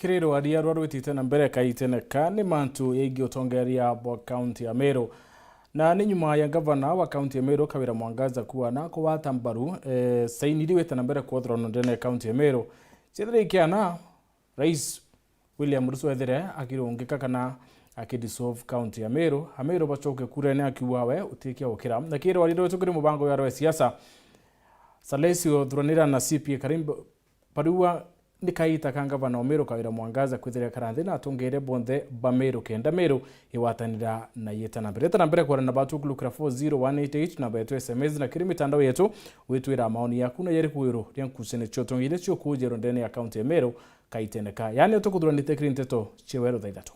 kiriro aria rwarwitite na mbere kaitene kani mantu yegi utongeria wa county ya Meru na ni nyuma ya governor wa county ya Meru Kawira Mwangaza kuwa na kuwata mbaru sainiriwete na mbere kwa throno ndene county ya Meru chedre kiana rais William Ruto ethere akirungika kana akidissolve county ya Meru Meru bachoke kurene akiwawe utikia ukira na kiro waliro tukiri mubango ya roe siasa Salesio Thronira na CPA Karimbo Parua nikaita kanga bana Meru Kawira Mwangaza kwithira karanthi na atungire bonthe ba Meru kenda Meru iwatanira na yeta na mbere kwa na batu kulukira 40188 na betu SMS na kiri mitandao yetu wetwira maoni yaku na yeri kwiro ryankusene choto ile cyo kujero ndene ya account ya Meru kaiteneka yani utukudhuranite kirinteto chewero thaithatu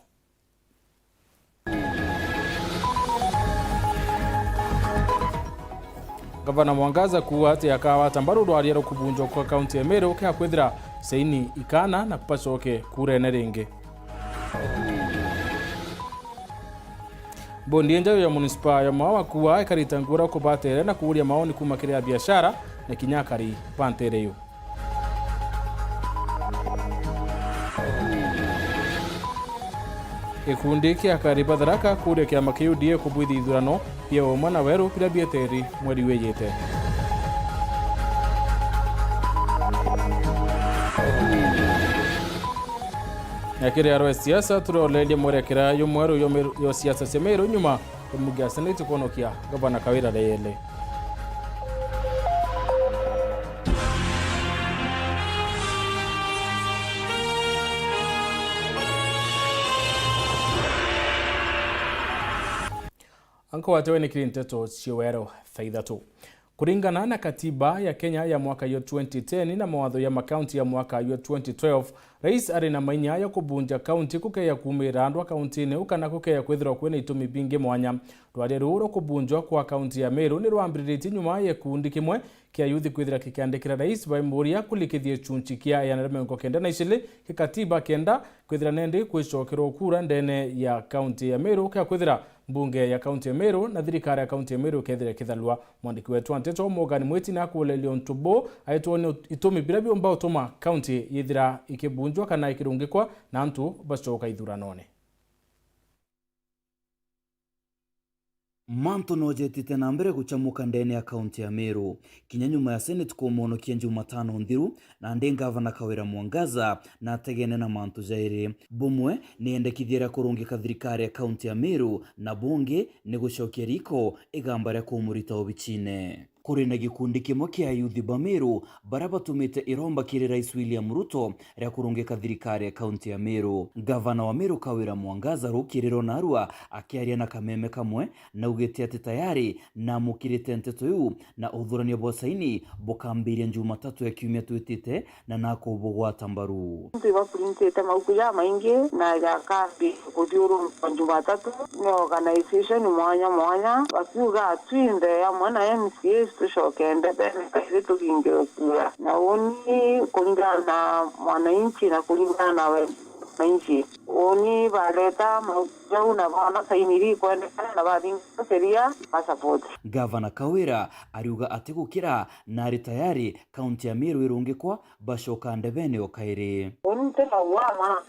Gavana Mwangaza kuwa ati akawa tambaru rwariero kubunjwa kwa county ya Meru kia kwithira saini ikana na kupacoke kurene ringi. Bondi njao ya municipal ya Mawa kuwa ikaritangura kubatere na kuuria maoni kuma kiria biashara na kinyakari pantereyo. Ikundi kia kariba dharaka kuuria kia makiudie kubwithi ithurano pia omwana weru pira bieteri mweri weyete. Nakiri ya roe siasa turolelia mwerekera yo mweru yo siasa semeru nyuma umugasane tukonokia gavana Kawira Dayele. Anko watewe ni kirinteto chiwero thaithatu. Kuringana na katiba ya Kenya ya mwaka yo 2010 na mawatho ya makaunti ya mwaka yo 2012, rais ari na mainya ya kubunja kaunti kukeya kumira andwa kaunti ne ukana kukeya kwithirwa kwena itumi bingi mwanya. Rwari ruro kubunjwa kwa kaunti ya Meru ni rwambiriti nyuma ya kundi kimwe kia yuthi kwithira kikiandikira rais Baimuria kulikithie chunchi kia ya namengo kenda na ishili kikatiba kenda kwithira nende kwicokero kura ndene ya kaunti ya Meru kia kwithira mbunge ya kaunti ya Meru na thirikari ya kaunti ya Meru kethira kithalwa mwandiki wetu Anteto Morgan Mwiti na kulelio Ntubo aitone itumi birabio mbao tuma kaunti yithira ikibunjwa kana ikirungikwa na antu bacoka ithuranone. Manto nojetite na mbere guchamuka ndene ya kaunti ya Meru kinya nyuma ya Senate kumonokia Jumatano nthiru na ndi gavana Kawira Mwangaza na ategene na manto jairi bumwe ni endekithira kurungika thirikari ya kaunti ya Meru na bunge ni gucokia riko igambara kumurita obichine kuri na gikundi kimwe kia yuthi ba Meru bara batumite iromba kiri rais William Ruto ria kurungika thirikari ya kaunti ya Meru. Gavana wa Meru Kawira Mwangaza rukiriro narua akiaria na kameme kamwe na ugeti ati tayari na mukirite nteto yu na uthurania bwa saini bukambiria Jumatatu ya kiumia twitite na nako bugwata mbaru. Ndiba printete maukuya maingi na ya kambi kudiuru Jumatatu ni organization mwanya basuga atwinde ya mwana MCA tushokende bene kazi tukingekura na oni kulingana na mwananchi na kulingana na wananchi oni baleta maujo na bana sainiri kwenda na baadhi sheria passport. Gavana Kawira ariuga atigukira na ari tayari kaunti ya Meru irungikwa bashoka ndebene okaire oni tena wama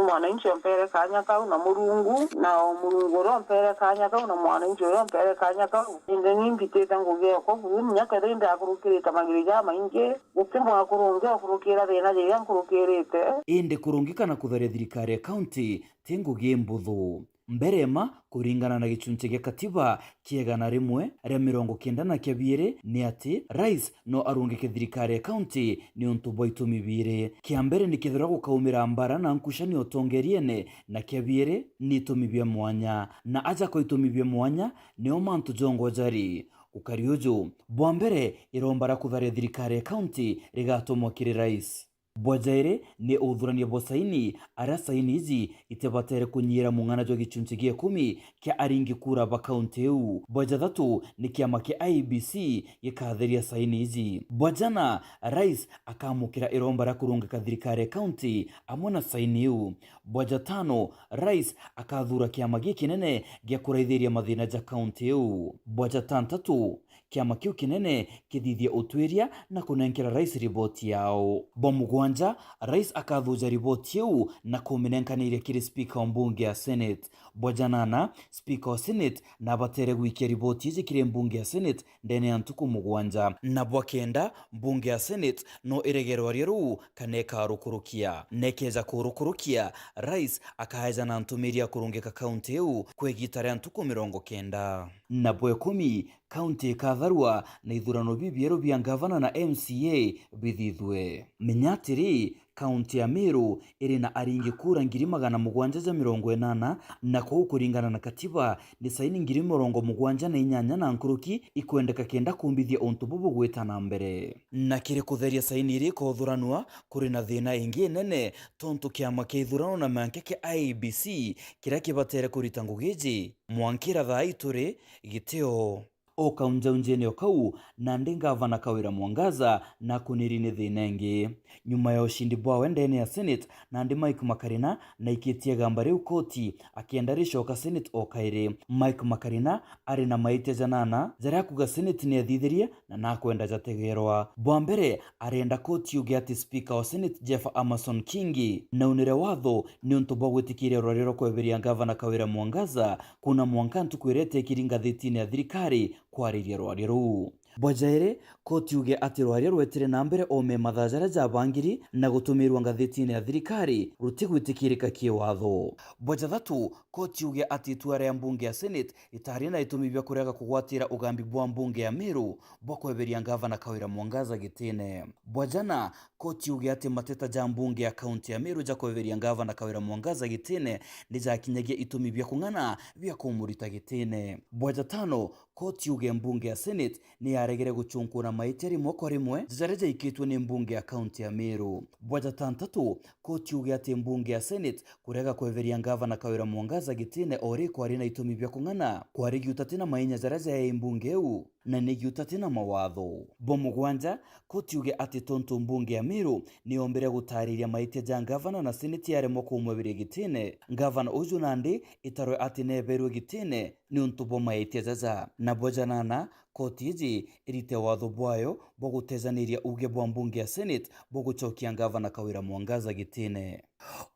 mwananchi mpere kanya kau na murungu na murungu ro mpere kanya kau na mwananchi ro mpere kanya kau inde ngimbiteta nguge ko bunya kadende akurukirita magirija mainge utemwa akurukira thina je yankurukirite inde kurungika na kutharia thirikari ya county tenguge mbuthu mberema kuringana na gichunche gya katiba kiegana rimwe ria 92 ni ati rais no arungike thirikari ya county ni untu bwa itumi bire kia mbere ni kithira gukaumira mbara na nkushani otongeriene na kia bire ni itumi bya mwanya na aja ko itumi bya mwanya ni omantu jongo jari ukariojo bwa mbere irombara kutharia thirikari ya county rigatomwa kiri rais Bwajaire ni uthurania bwa saini ara saini izi itebatere kunyira mungana jo gichunchi gia 10 kia aringi kura ba kaunti eu bwajathatu ni kiama kia IBC gikatheria saini izi bwajana rais akamukira iromba ra kurungika thirikari ya kaunti amona saini eu bwajatano rais akathura kiama giki nene gia kuraithiria mathina ja kaunti eu bwajatantatu kiama kiu kinene kithithia utwiria na kunenkera rais riboti yao. Bomugwanja rais akathuja riboti yau na kuminenkanire kiri speaker wa mbunge ya Senate. Bojanana speaker wa Senate na batere gwikia riboti iji kiri mbunge ya Senate ndene ya ntuku mugwanja. Na bwakenda mbunge ya Senate no iregerwa rieru kaneka rukurukia. Nekeja kurukurukia rais akahaja na ntumiria kurungika kaunti yau kwegitare ya ntuku 90. Na bwe 10 kaunti katharua na ithurano bibieru bia gavana na MCA bithithwe. Menyatiri kaunti ya Meru iri na aringi kura 780 na kwa kuringana na katiba ni saini 78 na nkuruki ikwendeka kenda kumbithia untu bubu gwitana mbere. Na kiri kutheria saini iri ko thuranwa kuri na thina ingi nene tontu kiama kia ithurano na mankeke IEBC kira kibatere kurita ngugiji mwankira thai turi gitio o kaunjaunjene okau na ndi gavana Kawira Mwangaza na kunirine thina ingi. Nyuma ya ushindi bwawe ndene ya Senate na ndi Mike Makarina na ikitie gamba riu koti akienda rishoka Senate o kairi. Mike Makarina ari na maite janana jaria kuga Senate ni athithirie na nakwenda jategerwa. Bwa mbere arenda koti uge ati speaker wa Senate Jeff Amason Kingi na unire watho ni untu bwa gwitikire rorero kweberia gavana Kawira Mwangaza kuna mwankantu kwirete kiringa thitini ya thirikari kwariria rwari ruu. Bwajaire koti uge ati rwari rwetire na mbere ome mathajara jabangiri na gutumirwa ngathitini ya thirikari rutigwitikirika kiwatho. Bwajathatu koti uge ati tuare ya mbunge ya Senate itari na itumibia kurega kugwatira ugambi bwa mbunge ya Meru bwa kweberia gavana Kawira Mwangaza gitine. Bwajana koti uge ati mateta ja mbunge ya kaunti ya Meru ja kweberia gavana Kawira Mwangaza gitine ni jakinyagia itumibia kung'ana bia kumurita gitine. Bwajatano koti uge mbunge ya Senate ni yaregere guchunkura maiteri moko rimwe jareja ikitwe ni mbunge ya kaunti ya Meru. Bwajatantatu koti uge ati mbunge ya Senate kurega kweberia gavana Kawira Mwangaza gitine ori kwari na itumibia kung'ana kwari giutatina mainya jareja ya mbunge eu na nigiutatina mawatho. Bomugwanja koti uge ati tonto mbunge ya Meru ni ombere gutariria maite ja gavana na Senate yare moko umwebire gitine gavana uju nandi itarwe ati neberwe gitine ni untubo maite jaja. Na Bwajanana koti iji irite watho bwayo bwa gutezaniria uge bwa mbunge ya Senate bwa guchokia gavana Kawira Mwangaza gitine.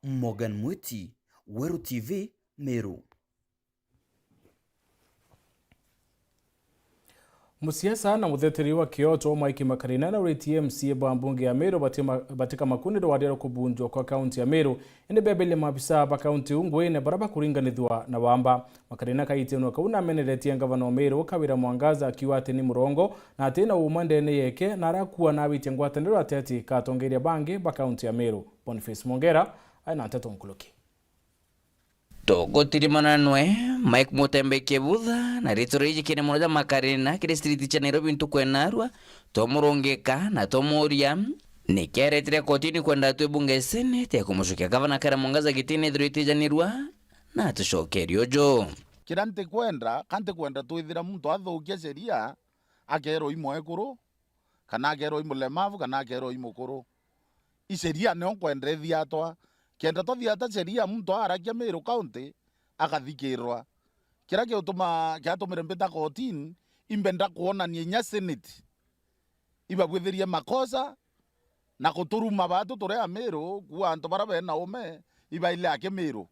Morgan Mwiti, Weru TV, Meru. Musiasa na mutheteri wa Kyoto Mike Makarina na uriti MCA bwa mbunge ya Meru batika makundi rwadero kubunjwa kwa kaunti ya Meru ende bebele mabisa ba kaunti ungwe ne baraba kuringanithwa na wamba. Makarina kaitenwa kauna ameneretie gavana wa Meru Kawira Mwangaza akiwa ati ni murongo na ati na umandene yeke na arakuwa na bitie ngwataniro ateti katongeria bange ba kaunti ya Meru. Boniface Mongera aina ateto nkuluki. Togo tirimananwe Mike Mutembe Kebudha na ritoriji kine moja Makarina kile street cha Nairobi ntukwenarwa tomurongeka na tomoria nikeretire kotini kwenda tu bunge Senate kumushukia gavana Kawira Mwangaza gitine thiritijanirwa na tushokerio jo kirante kwenda kante kwenda tuithira muntu athukia sheria akero imwe ekuru kana akero imulemavu kana akero imukuru isheria ne okwendethia atwa kenda tothiata sheria muntu arakia Meru County akathikirwa kira kiutuma kiatumire mbeta kotini imbenda kuonania nya Senate ibabwithirie makosa na kuturuma batu tore a Meru kuwa antu bara bena ume ibaile ake Meru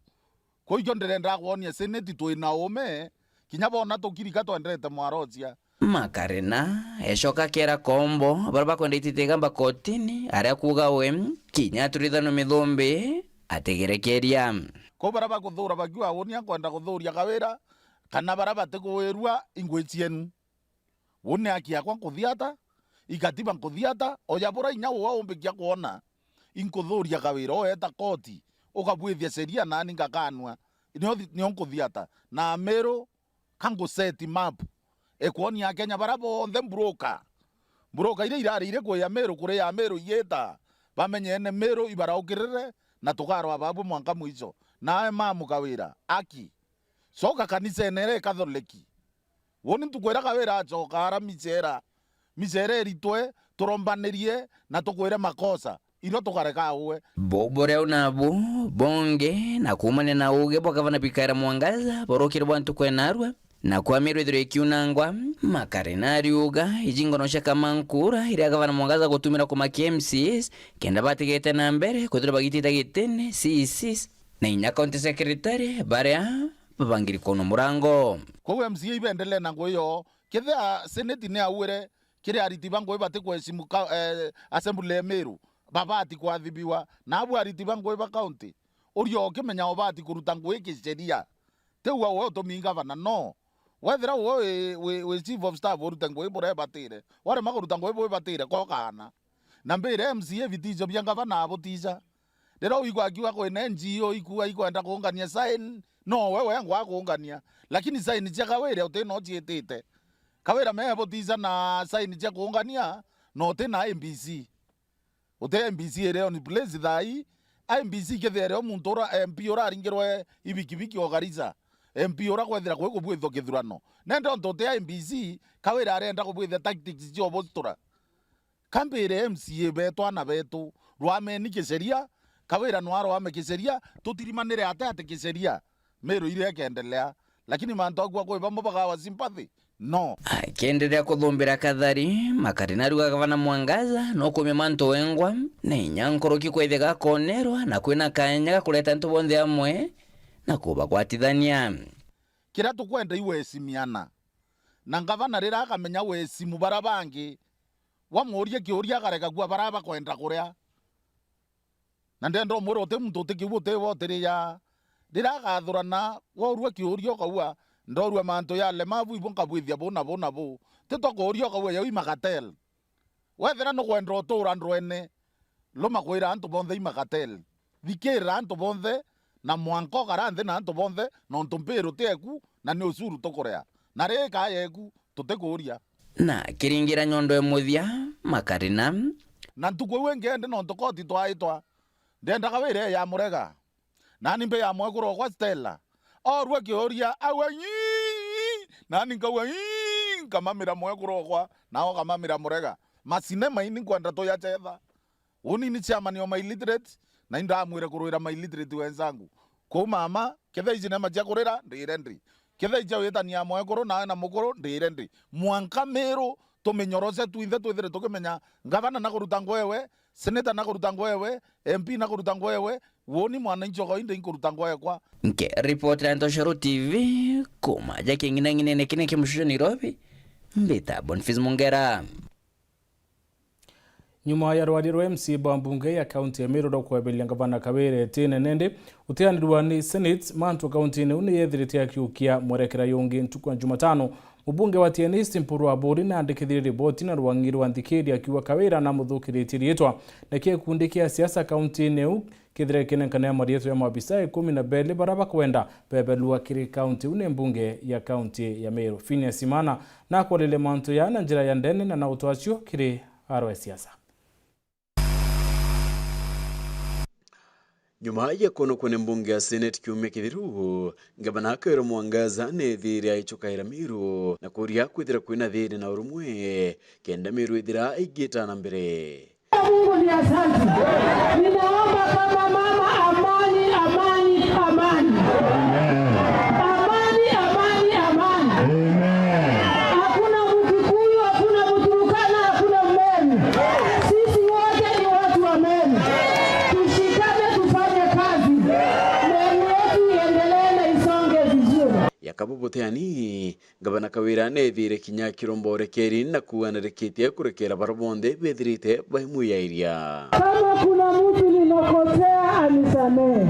ko ijo ndirenda kuonia Senate twina ume kinya bona tukirika twendete mwarocia. Makarina eshoka kera kombo baraba kwenda ititegamba kotini aria kuga we kinya turithano mithombe ategerekeria ko baraba kuthura bagiwa wonia kwenda kuthuria Kawira kana baraba tekwirwa ingwechienu wone akia kwa kuthiata ikatiba kuthiata oyabura inya wo ombekia kuona inkuthuria Kawira oeta koti ukabwithia sheria nani ngakanwa ni onkuthiata na Meru kango set map ekuonia Kenya barabo the broker ile irarire ko ya Meru kure ya Meru yeta bamenyene Meru ibaraukirire na tukarwa babu mwanka mwizo na mamu Kawira aki soka kanisa nere katholiki woni tukwera Kawira achoka ara mizera eritwe turombanirie na tukwere makosa ino tukareka uwe bobore unabo bonge na kumane na uge bwa gavana Kawira Mwangaza borokire bantu kwenarwa na kwa Meru ithiro ikiunangwa Makarina ariuga ijingono cia Kamankura iria gavana Mwangaza gutumira kumakia MCAs kenda batigete na mbere kuthira bagitita gitene CECs na inya county secretary baria babangiri kono murango kwa MCA ibendele na ngoyo kethea senate ni awire kire aritiba ngoyo bate kwesimu assembly ya Meru babati kwathibiwa na abu aritiba ngoyo ba county urio kimenya obati kuruta ngoyo kisheria tewa wo to minga bana no wethera wo we chief of staff uruta ngoyo bore batire wale makuruta ngoyo bore batire ko kana na mbere MCA vitijo byanga bana abotisha ndero igwa kiwa ko NGO ikuwa ikwenda kuungania sign no wewe ngwa kuungania lakini sign cia kawere uteno jietete kawera mebotiza na sign cia kuungania no tena MBC ute MBC leo ni place thai MBC kethere muntu ora MP ora ringirwe ibikibiki ogariza MP ora kwethira kwe kubwitho kithurano nendo ntote MBC kawera arenda kubwitha tactics cio bostora kambere MCA betwana betu rwameni kisheria kawera nwaro ame kisheria tutirimanire ate kisheria Meru ile yakendelea lakini mantogwa kwa bambo bagawa sympathy no akiendelea kuthumbira kathari Makarina ariuga gavana Mwangaza no kumya manto wengwa na inyankoroki kwethega konerwa na kwina kanya ga kuleta ntu bonthe amwe na kuba kwatithania kira tukwenda iwesimiana na gavana rira akamenya wesimu barabangi wamuria kiuria gareka gwa baraba kwenda kuria na ndendo murote muntu tikiwote wote ya ndirathurana worua kiurio kaua ndorua manto yale mavu ibonka bwithia bona bo titokorio kaua ya imagatel wethera no kwendro tura ndrene loma kwira antu bonthe imagatel vikira antu bonthe na mwanko garanthe na antu bonthe no ntumpiro teku na ni usuru tokorea na reka yeku tutekuria na kiringira nyondo emuthia Makarina na ntuko wengende no ntokoti twaitwa ndenda kawire ya murega nani mbe ya mwekuro kwa Stella orwa kioria awanyi nani kawa kamamira mwekuro kwa nao kamamira murega masinema ini kwenda to ya chetha uni ni chairman wa my illiterate na inda amwire kuruira my illiterate wenzangu ko mama ketha icinema cia kurira ndirendi ketha ija wetania mwekuro na mukuru ndirendi mwanka Meru tumenyorose tuithe twithere tukimenya gavana na kuruta ngwewe seneta na kuruta ngwewe MP na kuruta ngwewe woni mwananchi wa inde kuruta ngwewe kwa nke report ya Ntoshero TV kuma jake ngine kine kimusho Nairobi mbita Boniface Mungera nyuma ya rwadirwo MC bambunge ya county ya Meru dokwebelia gavana Kawere tene nende utianirwa ni Senate mantu county ne une yethirite akiukia mwerekera yongi ntukwa Jumatano mubunge wa TNS Mpuru Abori na andikithire riboti na rwangiri wa nthikiri akiwa Kawera na muthukiriti rietwa na kikundi kia siasa county neu kithire kinenkana ya marieto ya mabisa 12 baraba kwenda bebelua kiri county une mbunge ya county ya Meru Phineas Imana na kwalele mantu ya na njira ya ndene na utwacho kiri haro ya siasa nyuma ya kono kwenye mbunge ya Senate kiume kithiru gavana Kawere Mwangaza ne thiri aichukaira Meru na kuria kwithira kwina thiri na urumwe kenda Meru ithira igita na mbere. Mungu ni asante. Ninaomba kama mama amani amani amani. Amani amani amani. Amen. Hakuna Mkikuyu, hakuna Mturukana, hakuna Mmeru. Sisi wote ni watu wa Meru. Tushikane tufanye kazi. Meru yetu iendelee na isonge vizuri. Yakabubuteani gavana Kawere ne thire kinya kirombore keri na kuanareketia kurekera barabonde bethirite baimu ya iria. Kama kuna mtu ninakosea anisamehe.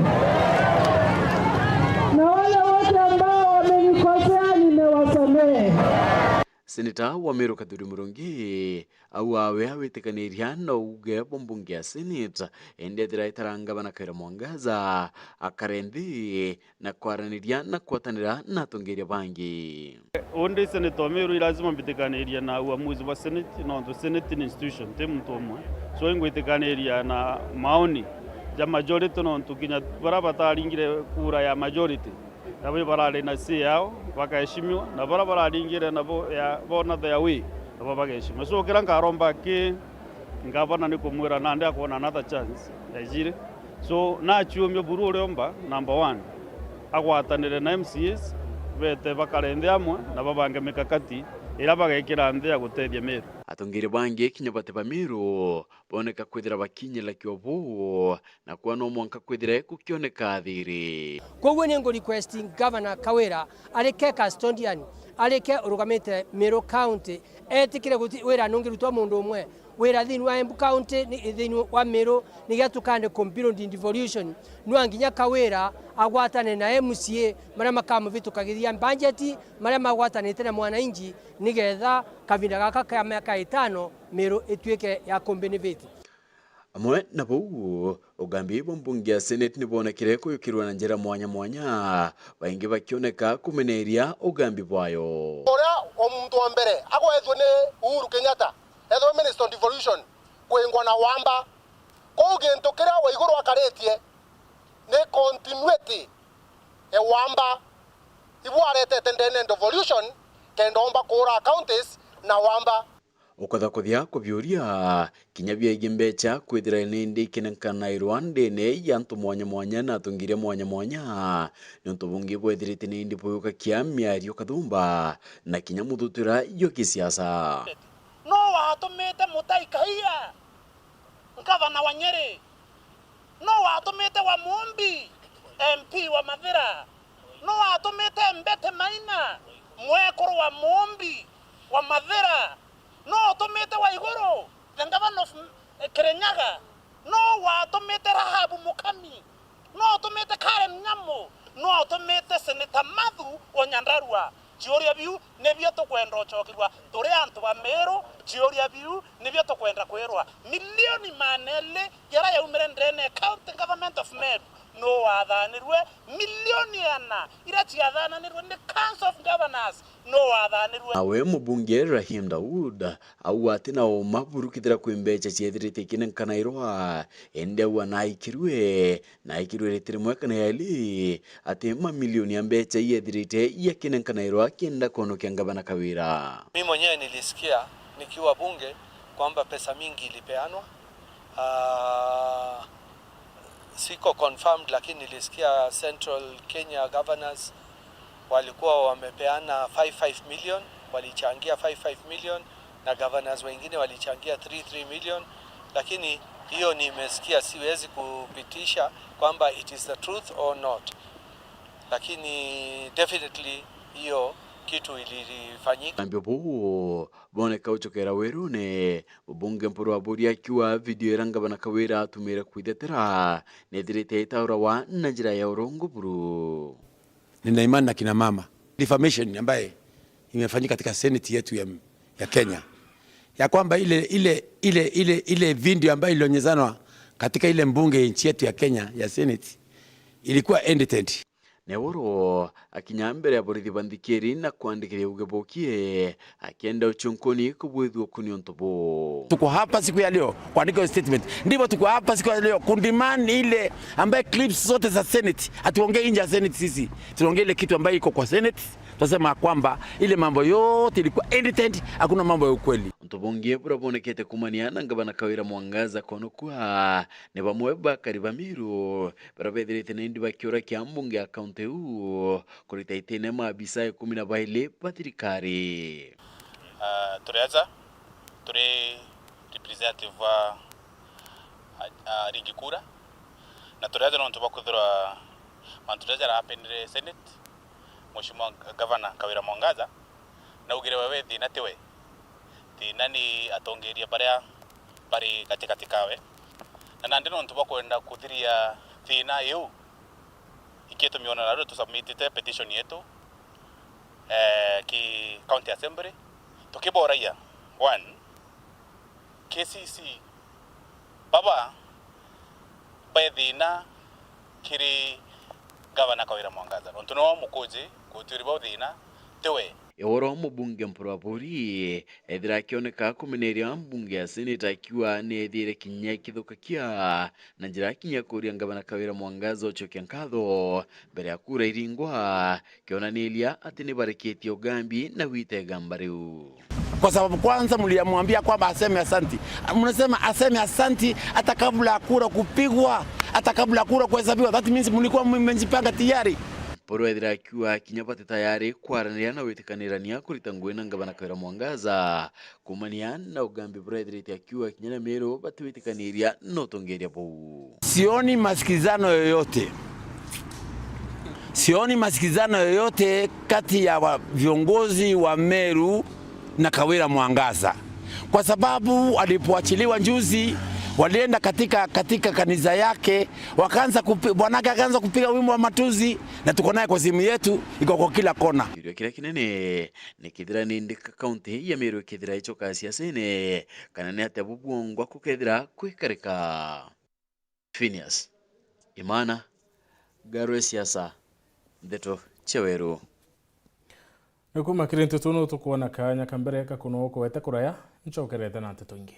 Na wale wote ambao wamenikosea nimewasamehe. Seneta wa Meru Kadhuri Murungi au awe awetekaniria na uge bombunge ya Senate ende thira itaranga gavana Kawere Mwangaza akarendi na kwaraniria na kwatanira na atongeria bangi. Onde Seneta wa Meru lazima mbitekaniria na uamuzi wa Senate no Senate institution te mtu omwe so ingwitekaniria na maoni ya majority no tukinya barabara ringire kura ya majority nabo barale na si yao wakaheshimiwa na barabara ringire nabo ya bona the way nabo bagaheshimiwa so kiranga romba ke ngavana ni kumwira na ndia kuona another chance ya jire so na chiomyo buru omba number 1 agwatanire na MCS bete bakarende amwe na babange mikakati ira bagekira nthi ya gutethia Meru. Atongire bangi kinya bate ba Meru boneka kwithira bakinyira kiobu na kwa no mwanka kwithira kukioneka thiri. Koguo ni ngo requesting Governor Kawira areke custodian areke urugamite Meru County etikire wira nungirutwa mundu umwe wira thini wa Embu County ni thini wa Meru nigia tukande community devolution nwanginya Kawira agwatane na MCA maria makamuvitukagiria budget maria magwatanite na mwananchi nigetha kavinda gaka ka miaka 5 Meru ituike ya benefit. Amwe na bau ugambi bombunge ya Senate nibonekire kuyukirwa na njira mwanya mwanya baingi bakioneka kumeneria ugambi bwayo. Ora omuntu wa mbere agwethwe ni Uhuru Kenyatta etho Minister of Devolution kwingwa na Wamba ko gintu kira wa iguru akaretie ni continuity e Wamba ibwarete tendene devolution kendomba kura counties na Wamba ukatha kuthia kuvyuria kinyabia igimbecha kwithira nindi kinenkana Rwanda ne yantu mwanya mwanya na tungire mwanya mwanya nonto bungi bwethirite nindi buyuka kiamyario kathumba na kinyamuthutira yo kisiasa no watumite Mutaikaia Gavana wa Nyeri no watumite wa Mumbi MP wa Mathira no watumite Mbete Maina mwekuru wa Mumbi wa Mathira no watumite wa Iguru the Governor of Kirinyaga no watumite Rahabu Mukami no watumite Karen Nyamu no watumite Senator Mathu wa Nyandarua Chioria biu nebyo tukwenda ochokirwa turi antu ba Meru chioria biu nebyo tukwenda kwirwa milioni manele yara yaumire ndene county government of Meru no wathanirwe milioni ana ira chiathananirwe ni Council of Governors no wathanirwe. Awe mubunge Rahim Daud au atina o maburukithira kwimbecha chiethirite kinenkana irwa ende wanaikirwe ritirimwe kana yali ati mamilioni ya mbecha yethirite ya kinenkana irwa kienda kuonokia Gavana Kawira. Mimi mwenyewe nilisikia nikiwa bunge kwamba pesa mingi ilipeanwa. Siko confirmed lakini nilisikia Central Kenya governors walikuwa wamepeana 55 million, walichangia 55 million na governors wengine walichangia 33 million, lakini hiyo nimesikia, siwezi kupitisha kwamba it is the truth or not, lakini definitely hiyo kitu ilifanyika. Ambapo boneka uchokera werune ubunge mpuru wa buri akiwa video iranga Gavana Kawira atumira kwithetera nethirite itaura wa na njira ya urongo buru. Nina imani na kina mama. Defamation ambaye imefanyika katika Senate yetu ya Kenya ya kwamba ile video ambayo ilionyezanwa katika ile mbunge nchi yetu ya Kenya ya Senate ilikuwa edited. Neworo akinyambere ya borithi bandikiri na kuandikiria ugebokie akienda uchunkoni kubwithwa kuniontobo. Tuko hapa siku ya leo kuandika statement. Ndipo tuko hapa siku ya leo kundimani ile ambaye clips zote za Senate atuongee nje ya Senate sisi. Tuongee ile kitu ambayo iko kwa Senate. Tunasema kwamba ile mambo yote ilikuwa edited, hakuna mambo ya ukweli. Ntobongie burabonekete kumaniana Gavana Kawira mwangaza konokwa ne bamweba kariba Meru barabethirite nindi bakiora kiambunge account u kurita itene mabisa 10 baile patrikari. Turiaza turi representative wa Rigikura na turiaza no tubakuthura manturiaza rapenire Senate Mheshimiwa Gavana Kawira mwangaza na ugire wewe thina tiwe thina ni atongeria baria bari katikati kawe na nandi no tubakwenda kuthiria thina yu ikieto miona na tu submitite petition yetu ki county assembly tukiboraia 1 KCC baba bathina kiri Gavana Kawira mwangaza ntuno mukuji kutiriba thina tiwe Eworo mubunge mpuru wa buri ethira kioneka kumeneria mbunge ya Senate akiwa nethire kinya kithukakia na njira kinya kuria Gavana Kawira mwangaza ochokia nkatho mbere ya kura iringwa kionanilia ati ni bareketie ugambi na witega mbariu. Kwa sababu kwanza mliamwambia kwamba aseme asanti. Mnasema aseme asanti hata kabla ya kura kupigwa, hata kabla ya kura kuhesabiwa. That means mlikuwa mmejipanga tayari. porwethira akiuga kinya bati tayari kwaranĩria na wĩtĩkanĩrania kũrita ngũĩ na ngavana Kawĩra Mwangaza kumania na ugambi porwethirĩte akiuga kinya na Meru bati wĩtĩkanĩria no tongeria bau. Sioni masikizano yoyote kati ya viongozi wa Meru na Kawĩra Mwangaza, kwa sababu alipoachiliwa juzi walienda katika kanisa yake, bwanake akaanza kupiga wimbo wa matuzi, na tuko naye kwa simu yetu, iko kwa kila kona. Kila kinene ni kithira ni ndika county ya Meru kithira icho kasi asene kana ne ate bubwongwa kukethira kwikarika. Phineas Imana Garwe siasa Ndeto Cheweru. Nikuma kirintu tuno tukuona kanya kambere kakuno kwete kuraya nchokerete na nteto ingi.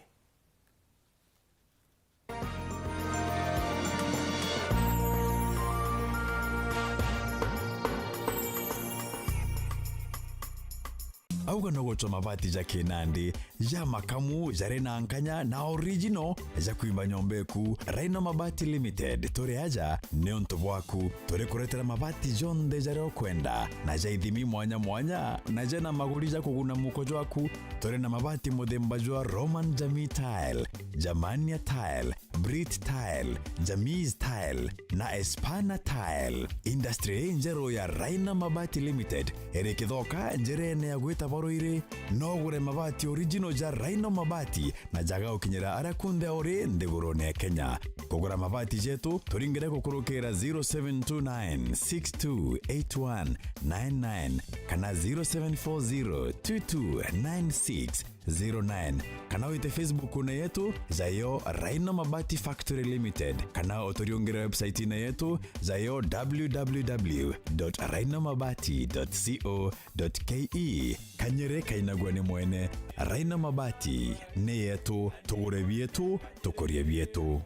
Auga no gocho mabati ja Kinandi ja makamu jare na nkanya na original ja kuimba nyombeku Raino Mabati Limited tore aja neonto bwaku tore kuretera mabati jonde jare okwenda na ja ithimi mwanya na ja na maguri ja kuguna mukojo waku tore na mabati modemba jwa Roman Jamii Tile, Jamania Tile, Brit Tile, Jamiz Tile na Espana Tile. Industry njero ya Raino Mabati Limited ere kithoka njerene ya gwita boroire no gure mabati original ja Raino Mabati na jaga ukinyira arakunde ore ndegurone Kenya. Kugura mabati jetu turingire kukurukira 0729628199 kana 0740229609 kana wite Facebook na yetu zayo Raino Mabati Factory Limited kana otoriongera website na yetu zayo www.rainomabati.co.ke kanyere kainagwane mwene Raino Mabati ne yetu tugure bietu tukorie bietu.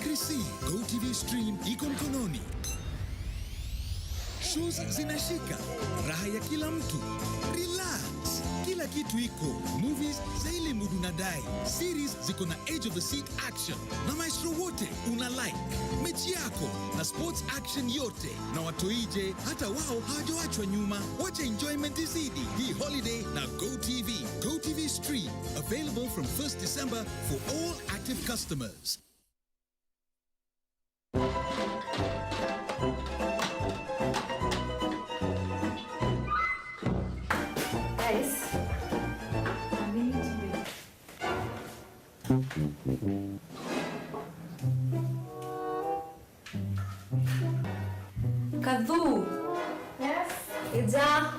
Krisi GoTV Stream iko mkononi. Shows zinashika, raha ya kila mtu. Relax, kila kitu iko. Movies za ile mudu nadai. Series ziko na edge of the seat action. Na maestro wote una like. Mechi yako na sports action yote. Na watoije hata wao hawajawachwa nyuma. Wacha enjoyment izidi hii holiday na GoTV. GoTV Stream available from 1st December for all active customers. Kadhu. Yes. Ija.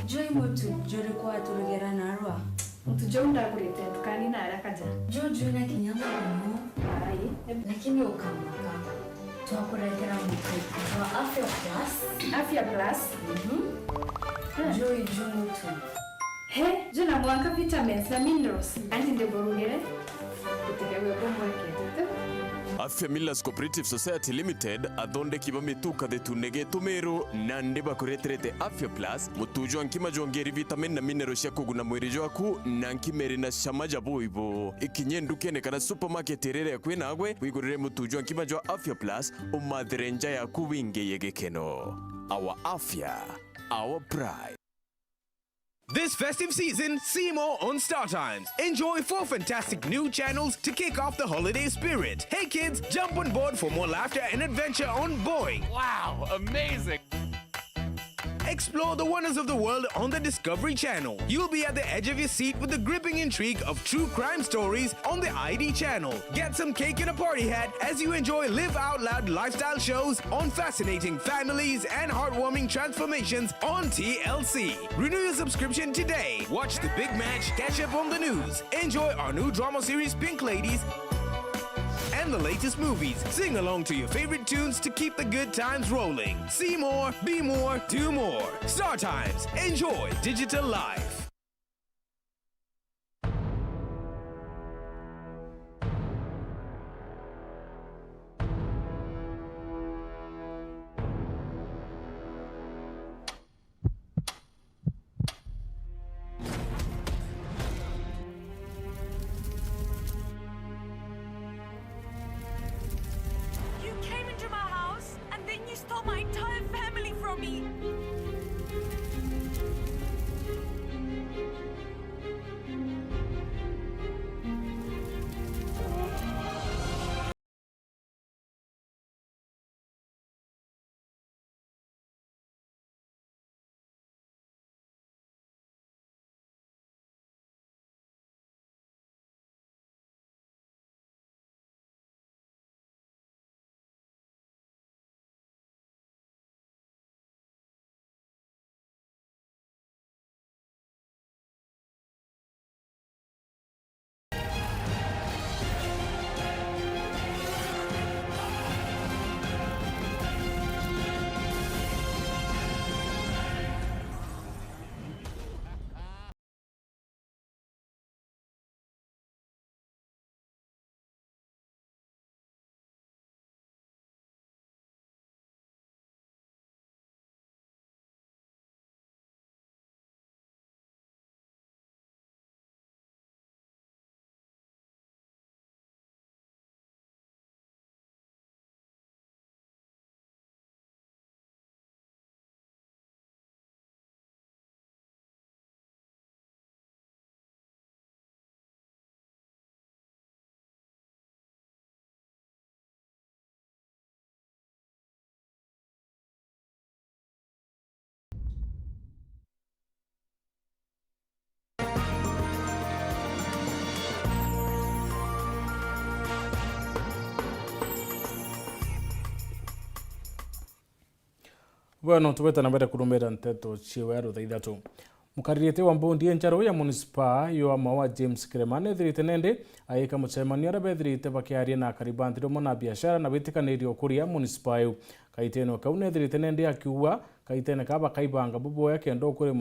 Joy motu jore kwa turugera narwa. Mtujonda kurete tukani na haraka ja. Jojo na kinyama kuno. Ai. Lakini ukamaka. Tuwakurekera mkaiku. Wa Afya Plus. Afya Plus. Joy motu. He, jona mwanga vitamins na minerals. Anti ndeborugere. Kutegewe bombo yake. Afya Millers Cooperative Society Limited adonde kiba mituka de tunege tumero nande bakureterete Afya Plus mutujo nkima jongeri vitamin na minerals ya kuguna mwiri waku na nkimere na shamaja boibo ikinyendu kene kana supermarket erere ya kwena agwe wigurire mutujo nkima jo Afya Plus umadrenja ya kuwinge yegekeno. Our Afya, our pride. This festive season, see more on Star Times. Enjoy 4 fantastic new channels to kick off the holiday spirit. Hey kids, jump on board for more laughter and adventure on Boeing. Wow, amazing! Explore the wonders of the world on the Discovery Channel. You'll be at the edge of your seat with the gripping intrigue of true crime stories on the ID Channel. Get some cake and a party hat as you enjoy live out loud lifestyle shows on fascinating families and heartwarming transformations on TLC. Renew your subscription today. Watch the big match, catch up on the news. Enjoy our new drama series Pink Ladies and the latest movies. Sing along to your favorite tunes to keep the good times rolling. See more, be more, do more. Star Times. Enjoy digital life. Bueno tubeta na mbere kurumira nteto chiwe aro thaithatu. Mukaririte wa mbondi encharo ya municipal yo mawa James Kiremane thirite nende ayika muchemania rabethirite bakiaria na karibandiro mona biashara na bitikanirio kuria municipal kaiteno kaune thirite nende akiwa kaitene kaba kaibanga bubo yake ndo kuri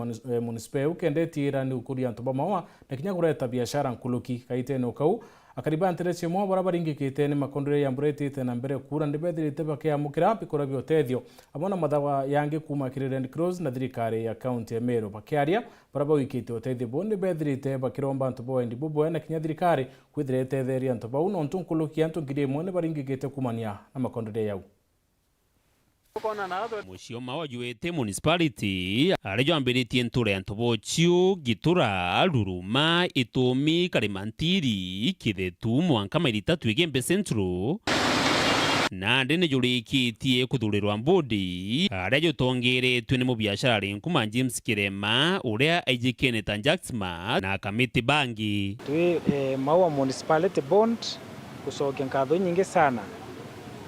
municipal kende tira ni ukuria ntoba mawa na kinya kureta biashara nkuluki kaiteno kau akaribantire chimo barabaringi kitene makondre ya mbreti tena mbere kura ndibethirite bakia mukira bikora biotethio abona madawa yange kuma Red Cross na thirikari ya county ya Meru bakiaria baraba wikite otethio bonde bethirite bakiromba ntobo ndi bubo na kinya thirikari kwithirete theria ntoba uno ntunkuluki antu ngire mone baringi kite kumania na makondre yau. Mushioma wa Juete municipality arejo ambiritie nture antobochio gitura Ruruma Itomi Karimantiri Kithetu mwanka mairita twigembe centro na ndene julikitie kuthurirwa mbodi arejo tongeretwe ni mubiashara rinkuma James Kirema uria aijikene Tanjaxma na kamiti bangi twi maua municipality bond kusoke nkatho nyingi sana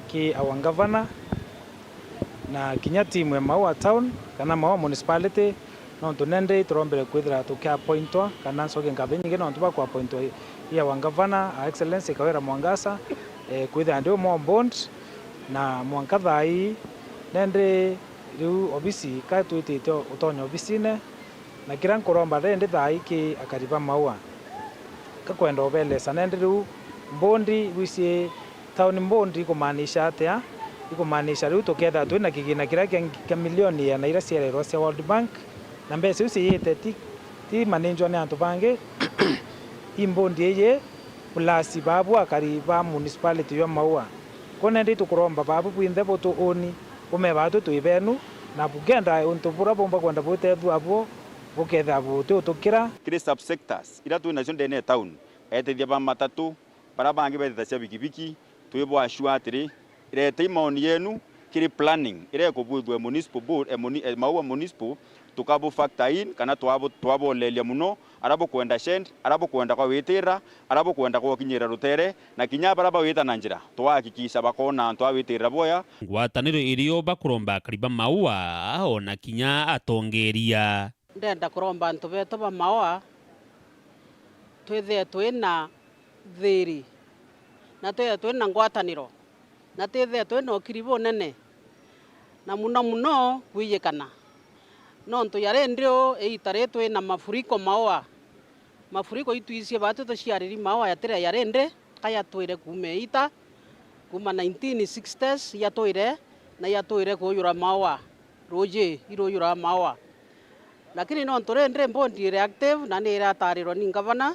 ki awangavana na kinya timu ya Maua Town kana Maua Municipality no tunende turombere kwithira tukia pointwa kana soke ngathe nyingi no tuba kwa pointwa ya wangavana Excellency Kawira Mwangasa kwithira ndio mo bond na mwankathai nende riu obisi ka twitite utonyo obisine na kira nkoromba rende thai ki akariba Maua kakwenda obelesa nende riu bondi wisi town bondi kumaanisha atia ikumanisha riu tuketha twina kigina kira kia milioni ya naira ciarerwa cia World Bank na mbeca ici yite ti manenjwa ni antu bangi imbondi ye plus babu akariba municipality ya Maua kone ndi tukuromba babu bwinthe botu oni ume batu tuibenu na bugenda untu bura bomba kwenda botethu abo buketha botu tukira kire subsectors ira tu nation dene town etethia ba matatu bara bangi betha cia bikibiki tuibo ashwatiri irete maoni yenu kiri planning ire kubuthwe municipal board Maua municipal tukabo factor in kana twabo lelia muno arabo kwenda shend arabo kwenda kwa witira arabo kwenda kwa kinyira rutere na kinya baraba wita na njira twahakikisha bakona twawitira boya ngwataniro irio bakuromba kariba Maua ona kinya atongeria ndenda kuromba antu beto ba Maua twithe twina thiri na twithe twina ngwataniro na tethe twena okiribo nene na muno kwiyekana no nto yare ndio eitare twena mafuriko Maua mafuriko ituisie batu toshiariri Maua yatire yare nde kaya twire kumeita kuma 1960s ya toire na ya toire kuyura Maua roje iroyura Maua lakini no ntore ndre mbondi reactive na nira tariro ni gavana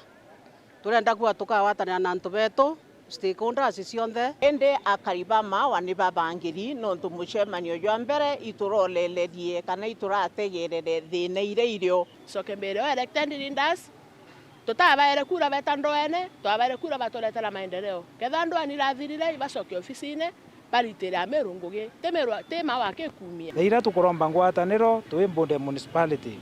turenda kwa tukawatana na nto beto stakeholders cionthe ende akariba Maua ni babangiri no tumucemanio jwa mbere iturolelerie kana iturategerere thina ire irio soke mbere elected leaders tutabaire kura betandoene twabaire kura batoletera maendeleo ketha ndo anirathirire ibacoke ofisine baritira merungugi tema wake kumia ira tukuromba ngwataniro tuimbunde municipality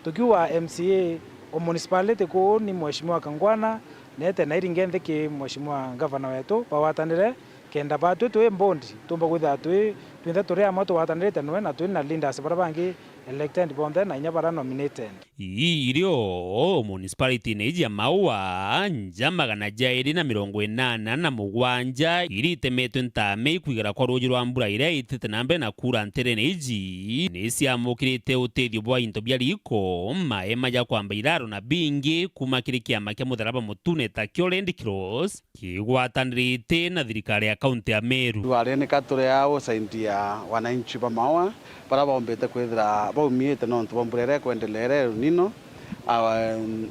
tukiwa MCA o municipality ko ni mheshimiwa Kangwana nete na iringethe ki mheshimiwa gavana wetu bawatanire kenda batu twe mbondi tumba kwitha twinthe turi amwe tuwatanirite nwe na twina leaders bara bangi elected bonde na inya bara nominated irio municipality neji ya Maua njamagana jairi na 87 iritemetwe ntame ikwigera kwa ruji rwa mbura iria itete nambe na kura ntere neji niciamukirite utethio bwa into bia riko maema ja kwamba iraro na bingi kuma kiri kiama kia mutharaba mutune ta kio Red Cross kigwatanirite na thirikari ya kaunti ya Meru tware kature yao saidia wananchi ba Maua bara baombete kwithira baumiete no ntubomburere kwendelere nino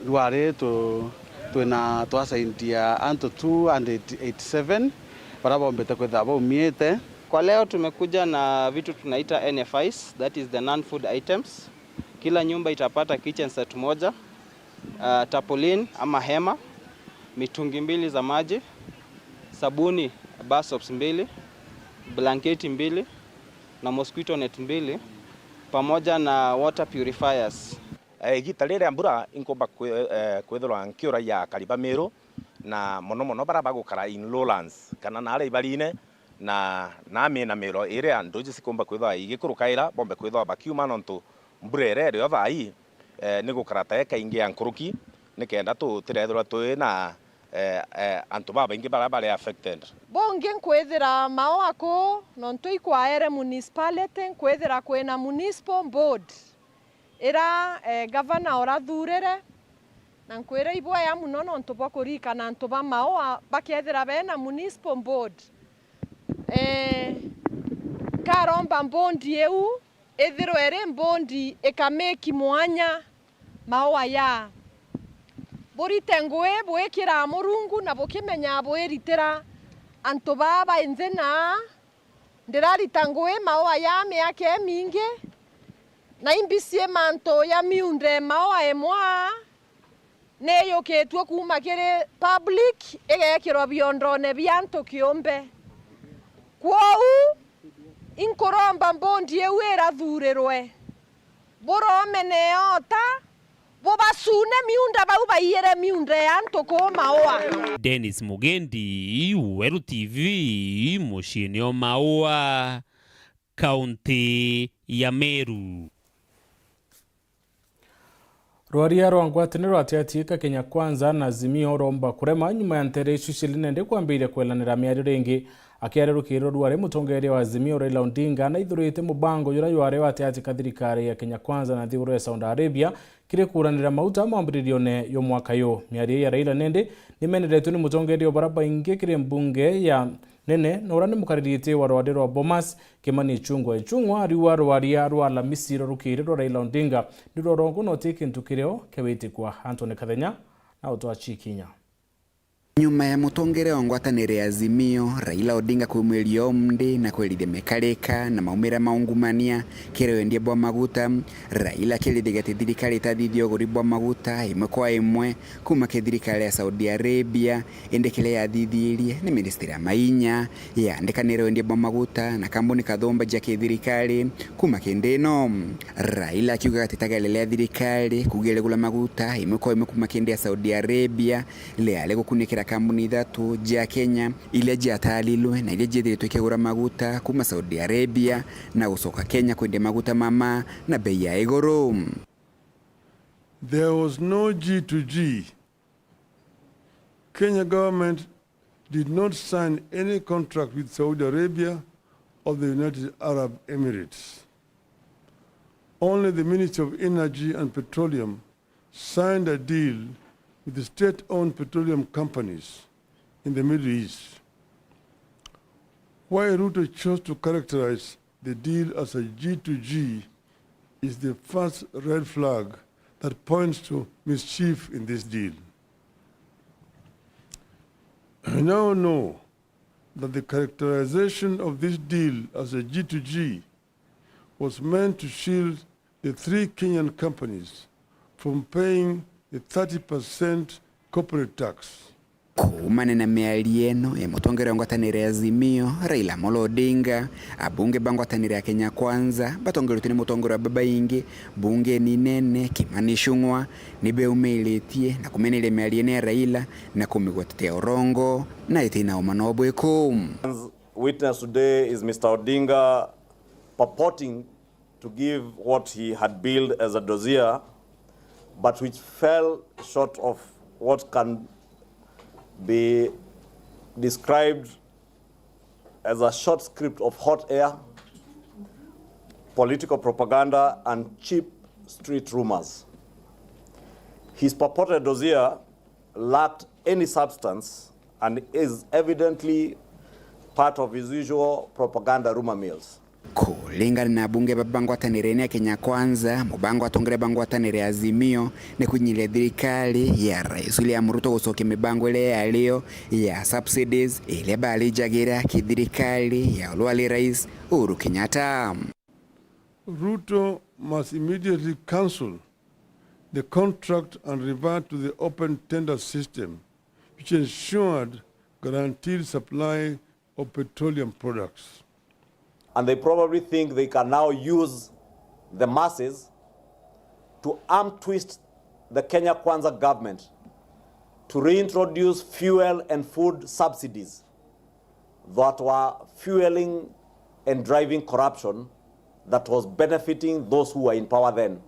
rware twina twasaidia anto 287 bara baombete kwithira baumiete. Kwa leo tumekuja na vitu tunaita NFIs, that is the non-food items. Kila nyumba itapata kitchen set moja, tapolin ama hema, mitungi 2 za maji, sabuni bar soaps 2, blanketi 2 na mosquito net 2 pamoja na water purifiers. Gita rĩrĩa mbura inkomba kwithirwa nkiura ya kariba Meru na mono bara bagukara in lowlands kana na arĩa ibari-ine na nami na mero ire andu jisikomba kwitha igikurukaira bombe kwitha bakiuma nontu mbura ire yo thai ni gukarata ekaingi ya nkuruki nikenda tutirethirwa twi na antu babaingi bara bari affected. Bonge nkwithira mao ako nontu ikwaere municipality nkwithira kwina municipal board ira governor orathurire na nkwira ibwa ya muno nontu bwa kurikana antu ba mao bakethira bena municipal board karomba bondi eu ithiro ere bondi ikameki mwanya mao ya burite ngwe bwikira murungu na bukimenya bwiritira antu baba inzena ndirarita ngwe mao ya miake mingi na imbisie manto ya miunde mao emwa neyo ketwa kuma kire public igekirwa biondone bianto kiombe kwou inkoromba bondi ewera thurirwe boromene ota bobasune miunda bau baiyere miunda yanto ko maoa. Dennis Mugendi, Weru TV, Moshinio Maoa, County ya Meru. Rwaria rwa ngwataniro atiatika Kenya Kwanza na Azimio romba kurema nyuma ya ntere ishushilina ndi kwambire kwelanira miari ringi akiarerukiro rware mutongeria wa Azimio Raila Odinga na ithurite mubango yura yare wa atiatika thirikari ya Kenya Kwanza na thiguru ya Saudi Arabia kire kuranira mauta mwambirione yo mwaka yo miari ya Raila nende nimeneretu ni mutongeria baraba inge kire mbunge ya nene norani mukaririte wa rwadero wa Bomas Kimani Chungwa ariwa rwaria rwa la misiro rukiriro Raila Odinga ndiro rongo no teke ntukireo kewete kwa Anthony Kathenya na utwachi Kinya. Nyuma ya mutongere wa ngwatanire ya Azimio, Raila Odinga kumwelio mde na kwelide mekareka na maumira maungumania kirewendie bwa maguta. Raila kilidegate thirikari tathithio guri bwa maguta imwe kwa imwe kuma ke thirikari ya Saudi Arabia endekele ya thithirie ni ministeri ya mainya ya ndekanire wendie bwa maguta na kambuni kathomba jake thirikari kuma kendeno. Raila akiuga atitagalelea thirikari kugele gula maguta imwe kwa imwe kuma kende ya Saudi Arabia le ale gukunikira kambuni thatu ja Kenya ile jatalilwe na ile jethiritwe kigura maguta kuma Saudi Arabia na gusoka Kenya kwende maguta mama na bei ya iguru. There was no G2G. Kenya government did not sign any contract with Saudi Arabia or the United Arab Emirates. Only the Ministry of Energy and Petroleum signed a deal with the state-owned petroleum companies in the Middle East. Why Ruto chose to characterize the deal as a G2G is the first red flag that points to mischief in this deal. I now know that the characterization of this deal as a G2G was meant to shield the three Kenyan companies from paying the 30% corporate tax. Kumane na mialieno ya mutongere wa ngwatanire ya Azimio, Raila Amolo Odinga, abunge bangwatanire ya Kenya Kwanza, batongere tuni mutongere wa baba ingi, bunge ni nene, Kimani Ichung'wa, nibe umeiletie na kumenile mialiene ya Raila na kumigwatetea orongo na itina umanobo ekum. Witness today is Mr. Odinga purporting to give what he had billed as a dossier, but which fell short of what can be described as a short script of hot air, political propaganda, and cheap street rumors. His purported dossier lacked any substance and is evidently part of his usual propaganda rumor mills. Kulingana na bunge babangwatanire ya Kenya Kwanza, mubango atongere bangwatanire ya Azimio ni kunyile thirikari ya Rais William Ruto gusoke mibango ile yalio ya subsidies ile bali jagira kithirikari ya ulwali Rais Uhuru Kenyatta. Ruto must immediately cancel the contract and revert to the open tender system, which ensured guaranteed supply of petroleum products. And they probably think they can now use the masses to arm twist the Kenya Kwanza government to reintroduce fuel and food subsidies that were fueling and driving corruption that was benefiting those who were in power then.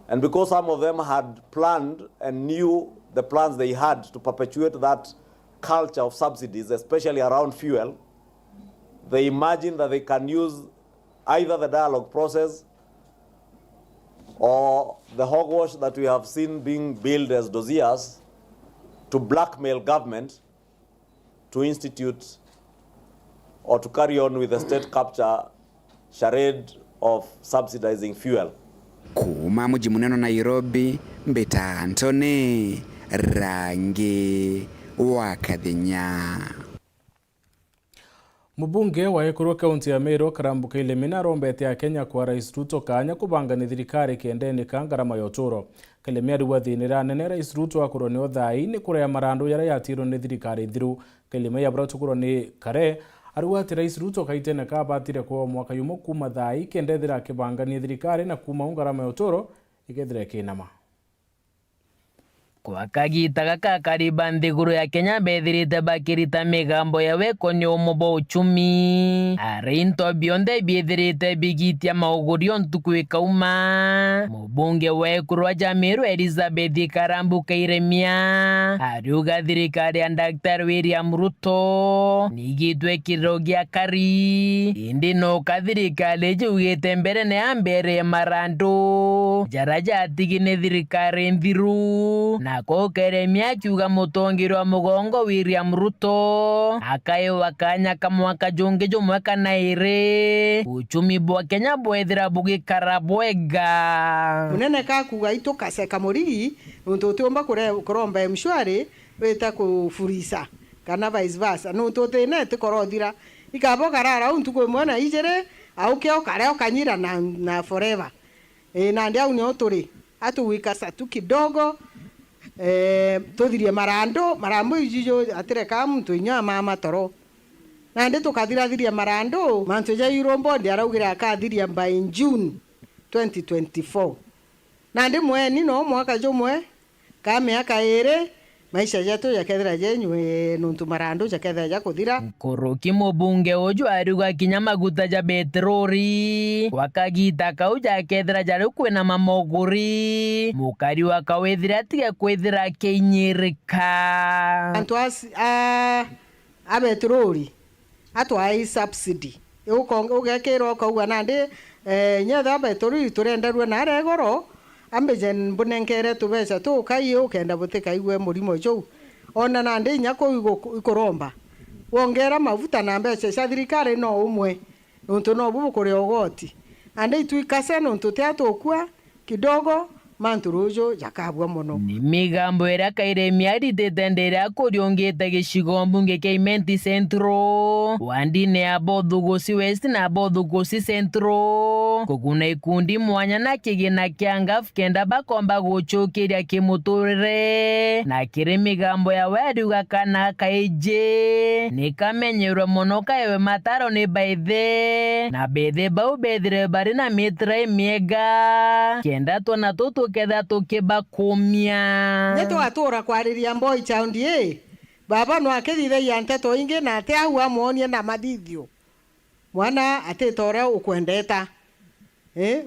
And because some of them had planned and knew the plans they had to perpetuate that culture of subsidies, especially around fuel, they imagined that they can use either the dialogue process or the hogwash that we have seen being billed as dossiers to blackmail government to institute or to carry on with the state capture charade of subsidizing fuel. Kuma mji munene Nairobi, Mbeta Antony, Rangi wa Kathenya. Mubunge wa Ekuru kaunti ya Meru Karambuka Ilemina arombete ya Kenya kwa Rais Ruto kanya kubangana thirikari kendeni ka ngarama ya uturo. Kalemia riwa thinira nene Rais Ruto akoroni thai ni kurea marando yara yatiro ni thirikari thiru. Kalemia yabra tukuroni kare ariwa ati Rais Ruto kaitene ka batire kwa mwaka yumo kuma thai kendethira kibangania thirikari na kuma ngarama ya uturo igethire kinama. Kwa kagita gaka kariba nthiguru ya Kenya bethirite bakirita migambo ya wekoni umubo uchumi arinto bionde bethirite bigitia maugurio ntuku ikauma. Mubunge wa Ekuru wa Jamiru Elizabeth Karambuka Iremia ariuga thirikari ya Dr. William Ruto nigitwe kirogia kari indi no kathirikari jugite mbere ne ambere marando jaraja atigine thirikari nthiru na ko Keremia kiuga mutongiro wa mugongo William Ruto akayo wakanya kamwaka jonge jomwaka naire uchumi bwa Kenya bwethira bugikara bwega munene ka kuga ito kaseka morigi nuntu tuomba kuromba mshwari weta kufurisa kana vice versa nuntu tene tikorothira ikabo karara untuko mwana ijere au keo kareo kanyira na forever na ndia unyo turi atuwika satu kidogo tuthirie marambo ijijo atireka muntu inya mama toro na ndi tukathira marando mantu ja irombo ndi araugira akathiria by June 2024 na ndi mweni no mwaka jomwe ka miaka ire maisha yetu yakethira jenywe nuntu marando jakethira jakuthira. Kuruki mubunge uju ariuga kinya maguta ja petroli wakagita kau jakethira jari kwina mamoguri mukari wakawethira atige kwethira kinyirika antu a petroli atwa subsidy ugekirwo kauga nandi nyetha petroli turenderwe na regoro ambejen mbunengere tubeca tukaio kenda butika igwe murimo jo ona nandi nyako ikoromba wongera mavuta na mbeca cia thirikari no umwe nuntu no bubu kuri ogoti ande itwikase nuntu teatokua kidogo manturujo jakabwa muno ni migambo era Kairemia ritendera kuriongete gicigo mbunge kia Imenti Central wandine ya Bothugusi West na Bothugusi Central kuguna ikundi mwanya na kigina kia Ngaf kenda bakomba gucukiria kimuturire na kiri migambo ya weriuga kana kaije nikamenyerwe muno kaewe mataro ni baithe na bethe bau bethire bari na mitra miega kenda tona tutu ketha tukibakumia neto atura kwariria mboi chaundi baba no akithithagia nteto ingi na ate au amuonie na mathithio mwana ate tora ukwendeta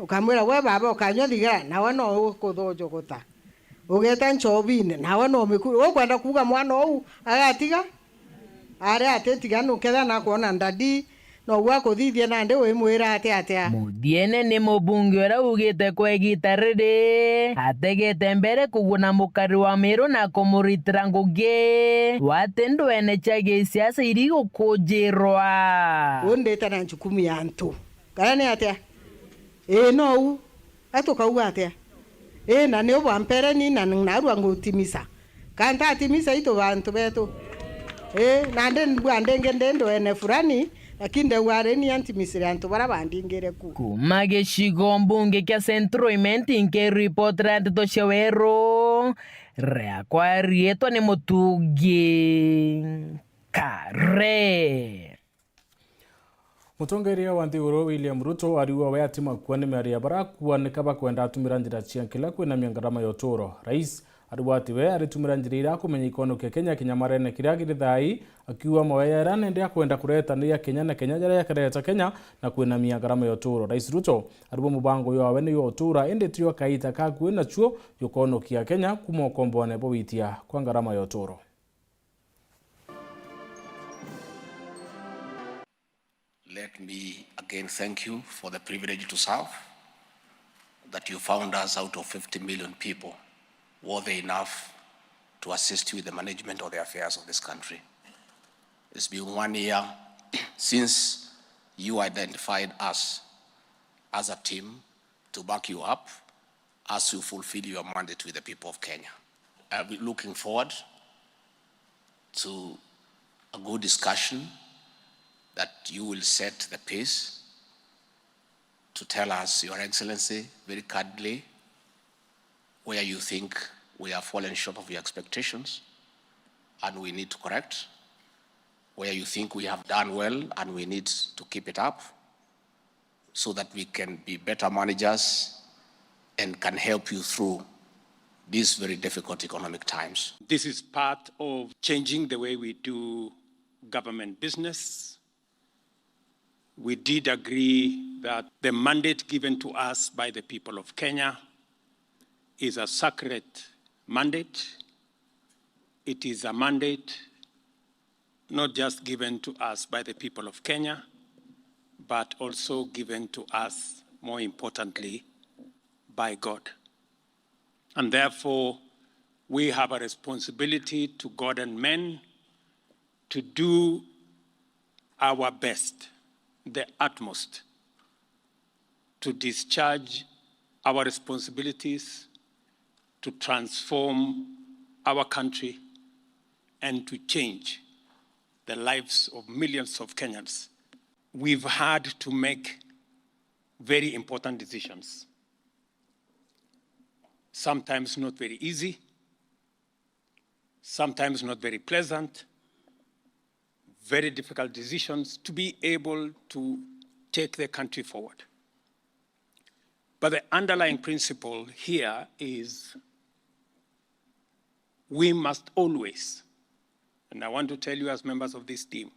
ukamwira we baba ukanywa thigara nawe no ukuthojo guta ugeta nchobine nawe no mikuru ukwenda kuga mwana ou agatiga are ate tiganu ketha na kuona ndadi no gwakuthithia na ndi wimwira atia mudiene ni mubunge ora ugite kwegita riri ategete mbere kuguna mukari wa Meru na kumuritira ngugi watendo ene chage siasa iri gukujirwa ondeta na njukumi ya ntu kana ni atia no atukauga atia na ne obwa mpere ni na narwa ngutimisa kanta atimisa ito bantu betu na ndendwa ndengendo ene furani lakini ndeware ni antimisiri antu barabandingire ku kuma gicigo mbunge kia Central Imenti nke report randi toshewero rea kwa rieto ni mutugi kare mutongeria wa nthiguru William Ruto ariwa wayatima kuwa ni maria barakuwa ni kaba kwenda atumira njira cia kila kwina miangarama ya uturo. Rais arwatiwe aritumira njirira kumenya ikono ke Kenya kinyamarene kiria githai akiwa mawera nende kwenda kureta ni ya Kenya na Kenya jara yakareta Kenya na kuinamia garama ya uturo. Rais Ruto aribo mubango yo awe ni yo utura ende trio kaita ka kuina chuo yokono kia Kenya kumo kombone bo witia kwa garama ya uturo. Let me again thank you for the privilege to serve, that you found us out of 50 million people worthy enough to assist you with the management of the affairs of this country. It's been 1 year since you identified us as a team to back you up as you fulfill your mandate with the people of Kenya. I'll be looking forward to a good discussion that you will set the pace to tell us, Your Excellency, very candidly, where you think we have fallen short of your expectations and we need to correct, where you think we have done well and we need to keep it up so that we can be better managers and can help you through these very difficult economic times. This is part of changing the way we do government business. We did agree that the mandate given to us by the people of Kenya is a sacred mandate. It is a mandate not just given to us by the people of Kenya, but also given to us, more importantly, by God. And therefore, we have a responsibility to God and men to do our best, the utmost, to discharge our responsibilities, to transform our country, and to change the lives of millions of Kenyans. We've had to make very important decisions, sometimes not very easy, sometimes not very pleasant, very difficult decisions to be able to take the country forward. But the underlying principle here is we must always, and I want to tell you as members of this team,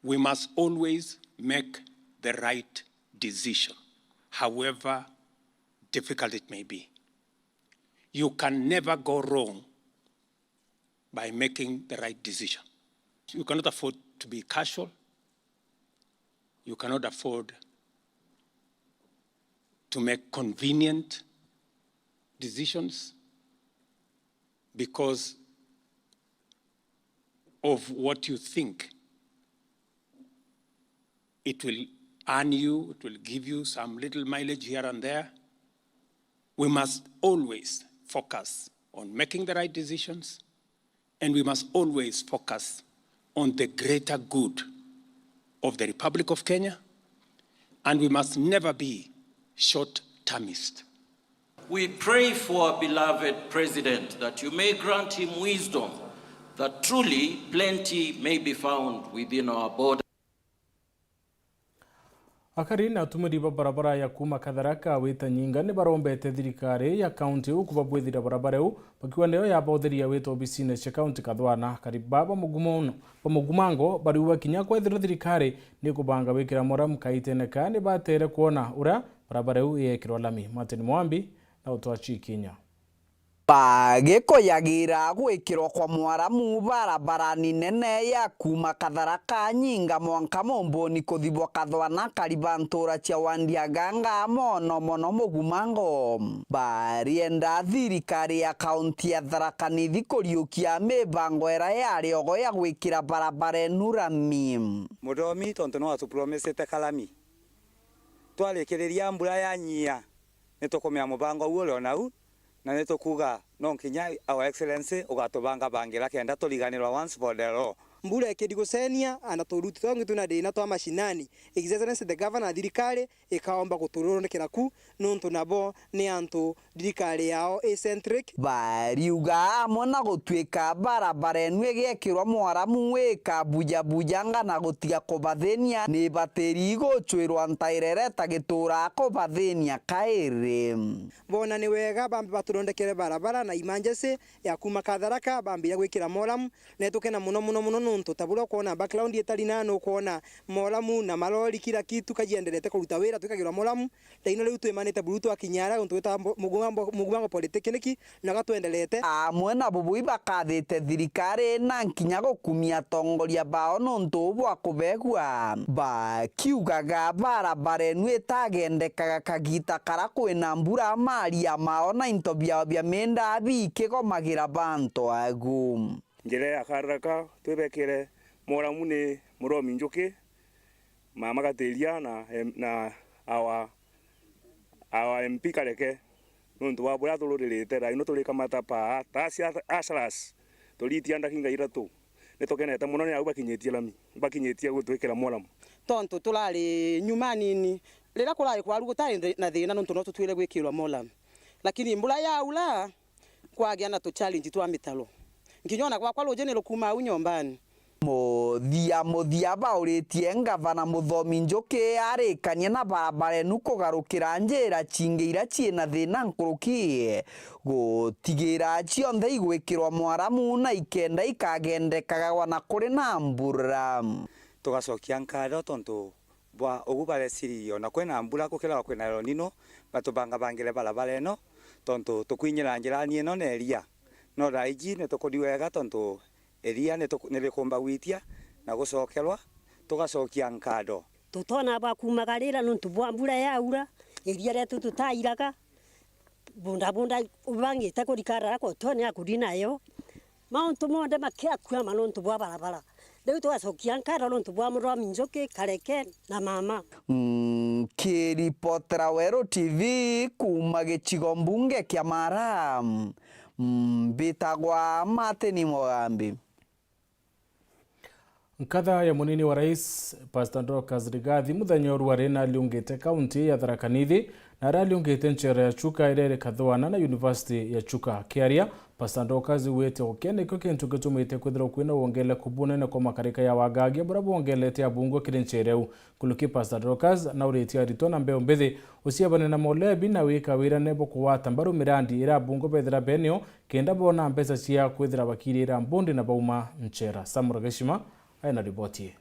we must always make the right decision, however difficult it may be. You can never go wrong by making the right decision. You cannot afford to be casual. You cannot afford to make convenient decisions because of what you think it will earn you, it will give you some little mileage here and there. We must always focus on making the right decisions, and we must always focus on the greater good of the Republic of Kenya, and we must never be short-termist. We pray for our beloved President that you may grant him wisdom, that truly plenty may be found within our borders. Akari na tumuri barabara ya kuma Katharaka wita nyinga ni barombete thirikari ya kaunti ukuba bwithira barabara u bakiwa neo ya botheria wita obisine cia kaunti Kathwana karibaba mugumango bariwa kinya kwethira thirikari ni kubanga wikira mora mukaiteneka ni batere kuona ura barabara u yekirwa lami. Martin Mwambi na utwachi Kenya. Bagiko yagira gwikirwo kwa mwaramu barabara nene ya kuma Katharaka nyinga mwanka Momboni kuthibwa Kathwana karibantura cia Wandiaganga mono mugumango barienda thirikari ya kaunti ya Tharaka Nithi kuriukia mibango era yari ogo ya gwikira barabara nurami mudomi tonto no atupromesete kalami twalekereria mbura ya nyia nitukomea mubango uo nau na neto kuga no kinya our excellency ugatubanga bangira kenda tuliganirwa once for the law mbura ekidigosenia anaturuti twangu tuna dina twa mashinani excellency the governor thirikari ikaomba guturondekera ku nuntu nabo ni antu thirikari yao eccentric bariuga mona gutwika barabara enu igekirwa mwaramu wika buja na gutiga kubathenia ni bateri guchwirwa ntairere tagitura kubathenia kairi bona ni wega bambi baturondekere barabara na imanjese ya kuma Katharaka bambira gwikira moramu netukena muno nuntu tabura kuona background yetari nano kuona moramu na malori kila kitu kajiendelete kuruta wira tukagirwa moramu taino riu twemanite burutu akinyara untu weta mugumango politikiniki na gatwendelete amwe bubui bakathite thirikari na nkinya gukumia tongoria bao nuntu bwa kubegwa bakiugaga barabara enu itagendekaga kagita kara kwina mbura maria mao na into biao bia menda bikigomagira bantu agu njere ya Katharaka twebekere moramu ni Muromi Njuki mama gatiria na our MP Kareke nuntu wa bura tururirite ra ino turika matapa tasi asras turiti anda kinga iratu nitokenete muno ni au bakinyetie gutwikira moramu tontu tulari nyuma nini rira kurari kwaru gutari na thina nuntu no tutwire gwikirwa moramu lakini mbura yaula kwagia na tu challenge twa mitalo nginyona kwa rujeni rukuma au nyombani muthia bauritie ngavana Muthomi Njuki arikanie na barabara enu kugarukira njira cingĩira ciina thina nkuruki gutigira cionthe igwikirwa mwaramu na ikenda ikagendekaga wana kuri na mbura tugacokia nkaro tontu bwa ugubare sirio na kwena mbura kukira kwena ronino batubanga bangire barabara eno tontu tukwinyira njira ni eno neria no raiji ne tukodiwega tontu eria ne bikumba witia na gucokerwa tugacokia nkado tutona bakumagarira nuntu bwa mbura yaura eria retu tutairaga bunda ubangite kurikara ko tone akuri nayo mauntu monde makiakua manuntu bwa barabara riu tugacokia nkado nuntu bwa Muromi Njuki Kareke na mama kiripotera Wero TV kuma gicigo mbunge kia Mara bitagwa Martin Mugambi. Nkatha ya munini wa rais Pastor Dorcas Rigathi muthenya urware na aliungite kaunti ya Tharaka Nithi na aliungite nchere ya Chuka irere kathwana na University ya Chuka kiaria Pastor Dorcas wete okene ko kintu gitumite kwithira kwina wongele kubunene kwa makarika ya wagagia bura wongelete abungo kirenchereu kuluki Pastor Dorcas na ureti aritona mbeo mbethi usiabane na molebi na wika wira nebo kuwata mbaru mirandi ira abungo bethira benio kenda bona mpesa cia kwithira bakirira mbundi na bauma nchera Samura Geshima aina ripoti.